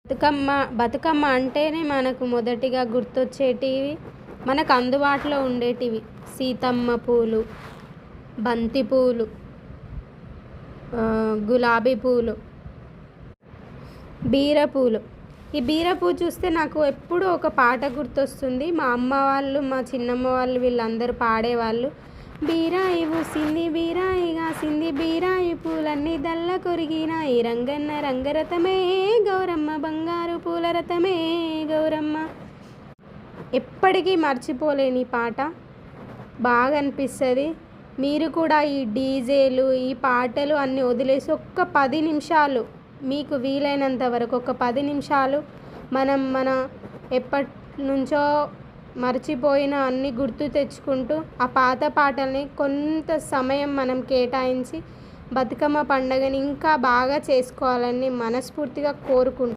బతుకమ్మ బతుకమ్మ అంటేనే మనకు మొదటిగా గుర్తొచ్చేటివి, మనకు అందుబాటులో ఉండేటివి సీతమ్మ పూలు, బంతి పూలు, గులాబీ పూలు, బీరపూలు. ఈ బీరపూ చూస్తే నాకు ఎప్పుడూ ఒక పాట గుర్తొస్తుంది. మా అమ్మ వాళ్ళు, మా చిన్నమ్మ వాళ్ళు వీళ్ళందరూ పాడేవాళ్ళు. బీరాయి పూసింది బీరాయి కాసింది బీరాయి పూలన్నీ దల్ల కొరిగినాయి రంగన్న రంగరథమే గౌరమ్మ బంగారు పూల రథమే గౌరమ్మ. ఎప్పటికీ మర్చిపోలేని పాట, బాగా అనిపిస్తుంది. మీరు కూడా ఈ డీజేలు ఈ పాటలు అన్నీ వదిలేసి ఒక్క 10 నిమిషాలు మీకు వీలైనంత వరకు ఒక 10 నిమిషాలు మన ఎప్పటి నుంచో మర్చిపోయిన అన్ని గుర్తు తెచ్చుకుంటూ ఆ పాత పాటల్ని కొంత సమయం మనం కేటాయించి బతుకమ్మ పండుగని ఇంకా బాగా చేసుకోవాలని మనస్ఫూర్తిగా కోరుకుంటున్నాను.